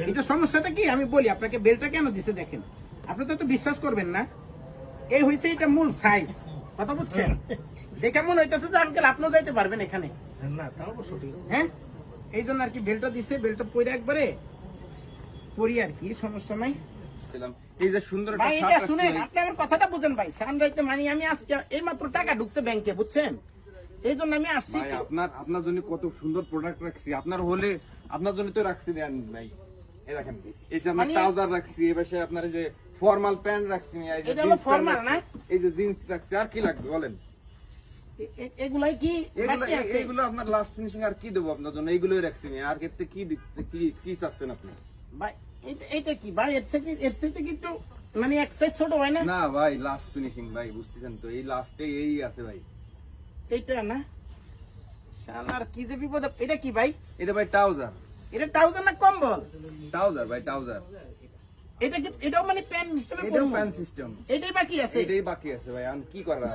এটা সমস্যাটা কি আমি বলি আপনাকে, বেলটা কেন দিছে দেখেন, আপনি তো বিশ্বাস করবেন না। এই হয়েছে এটা মূল সাইজ, কথা বুঝছেন? দেখে মনে হইতেছে যে আঙ্কেল আপনিও যাইতে পারবেন এখানে। না তাও অবশ্য ঠিক আছে। হ্যাঁ, এই জন্য আর কি বেলটা দিছে, বেলটা পরে একবারে পরি আর কি, সমস্যা নাই এই যে সুন্দর একটা ভাই। শার্ট এটা রাখছি শুনেন, ভাই। আপনি আমার কথাটা বুঝেন ভাই। সানরাইতে মানে আমি আজকে এই মাত্র টাকা ঢুকছে ব্যাংকে, বুঝছেন? এই জন্য আমি আসছি। ভাই আপনার জন্য কত সুন্দর প্রোডাক্ট রাখছি, আপনার হলে আপনার জন্য তো রাখছি দেন ভাই। এই দেখেন, এই যে আমরা মানে- ট্রাউজার রাখছি, এই পাশে আপনার এই যে ফর্মাল প্যান্ট রাখছি, এই যে এটা হলো জিন্স প্যান্ট formal, রাখছি, না? এই যে জিন্স রাখছি, আর কি লাগবে বলেন? এগুলাই কি বাকি আছে? এগুলো আপনার লাস্ট ফিনিশিং, আর কি দেবো আপনার জন্য? এইগুলোই রাখছি আমি, আর ক্ষেত্রে কি দিচ্ছে, কি চাচ্ছেন আপনি? ভাই এইটা কি ভাই, এর থেকে কি একটু মানে এক সাইজ ছোট হয় না? না ভাই, লাস্ট ফিনিশিং ভাই, বুঝতেছেন তো, এই লাস্টে এই আছে ভাই। এইটা না শালার কি যে বিপদ। এটা কি ভাই? এটা ভাই ট্রাউজার। এটা ট্রাউজার না কম্বল? ট্রাউজার ভাই, ট্রাউজার। এটা কি, এটাও মানে প্যান্ট হিসেবে এটাও পরবো? Pant system. এটাই বাকি আছে? এটাই বাকি আছে ভাই, আমি কি করা?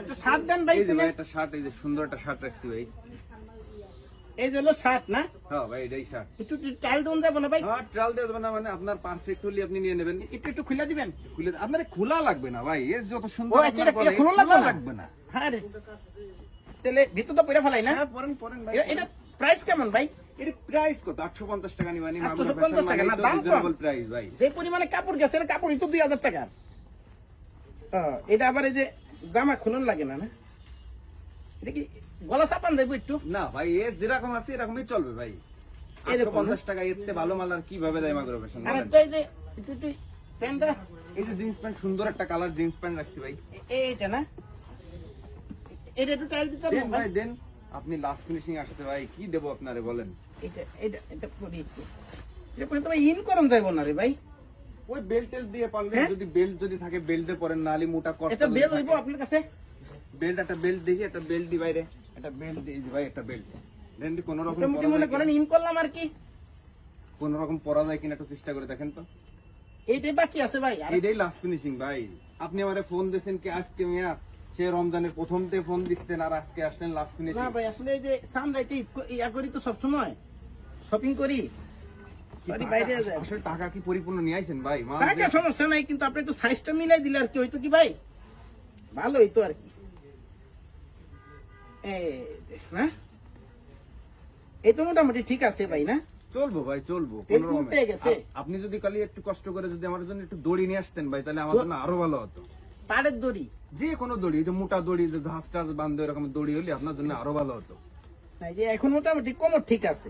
একটা শার্ট দেন ভাই। এই যে ভাই তুমি একটা শার্ট, এই যে সুন্দর একটা শার্ট রাখছি ভাই। এই যে হলো শার্ট না, হ্যাঁ ভাই, এটাই শার্ট। একটু টাইল দেন যাবো না ভাই? হ্যাঁ, ট্রাল দিয়ে দেবেন না, মানে আপনার পারফেক্ট হলে আপনি নিয়ে নেবেন। একটু খুলে দিবেন। খুলে আপনার খোলা লাগবে না ভাই, এর যত ও সুন্দর আচ্ছা, আপনার এটা বলে, খোলা খোলা লাগবে লাগবে না। হ্যাঁ রে, তাহলে ভিতর তো পয়রা ফেলাই না? হ্যাঁ, পরেন ভাই। এটা প্রাইস কেমন ভাই? এর প্রাইস কত? 850 টাকা নিবানি। 850 টাকা না, দাম কম। প্রাইস ভাই। যে পরিমাণে কাপড় গেছে, এর কাপড়ই তো 2000 টাকা। এটা আবার এই যে জামা খুলন লাগে না, না? এটা কি গলা চাপান দেবো একটু? না ভাই, এ যেরকম আছে এরকমই চলবে ভাই। এরকম, 850 টাকা এর থেকে ভালো মাল আর কিভাবে দেয় মাগরো ফ্যাশন আর বলেন? একটা এই যে একটু প্যান্টটা, এই যে জিন্স প্যান্ট, সুন্দর একটা কালার জিন্স প্যান্ট রাখছি ভাই। এইটা না, এটা একটু টাইল দিতে দেন হবে ভাই ভাই। দেন, আপনি লাস্ট ফিনিশিং আসছে ভাই, কি দেবো আপনারে বলেন? এটা করি একটু। এটা করে তো ভাই ইন করম যাইব না রে ভাই। ওই বেল্ট টেল দিয়ে পারলে, হ্যাঁ? যদি বেল্ট যদি থাকে বেল্ট দিয়ে পরেন, নালি মোটা কষ্ট। এটা বেল হইব আপনার কাছে? বেল্ট, একটা বেল্ট দেখি, একটা বেল্ট দি বাইরে, একটা বেল্ট দিই ভাই, একটা বেল্ট দেন দি, কোন রকম মোটামুটি মনে করেন ইন করলাম আর কি। কোন রকম পরা যায় কিনা একটু চেষ্টা করে দেখেন তো। এইটাই বাকি আছে ভাই। আর এইটাই লাস্ট ফিনিশিং ভাই। আপনি আমারে ফোন দিয়েছেন কি আজকে মিয়া, সে রমজানের প্রথমতে ফোন দিচ্ছেন, আর আজকে আসলেন লাস্ট না ফিনিশিং। ভাই, আসলে এই যে সানরাইতে ইয়া করি তো সবসময়, শপিং করি, বাড়ি বাইরে যায়। আসলে টাকা কি পরিপূর্ণ নিয়ে আইছেন ভাই? মাল টাকা দিয়ে- সমস্যা নাই, কিন্তু আপনি একটু সাইজটা মিলাই দিলে আর কি হইতো কি ভাই, ভালো হইতো আর কি। না এই তো মোটামুটি ঠিক আছে ভাই, না? চলবো ভাই, চলবো তেল কোনো রকমে। উল্টে গেছে। আপনি যদি কালি একটু কষ্ট করে যদি আমার জন্য একটু দড়ি নিয়ে আসতেন ভাই, তাহলে আমার জন্য আরো ভালো হতো। পাড়ের দড়ি? যে কোনো দড়ি, এই যে মোটা দড়ি, যে ঝাঁস টাস বান্ধে এরকম দড়ি হলে আপনার জন্য আরো ভালো হতো। না, এই যে এখন মোটামুটি কোমর ঠিক আছে।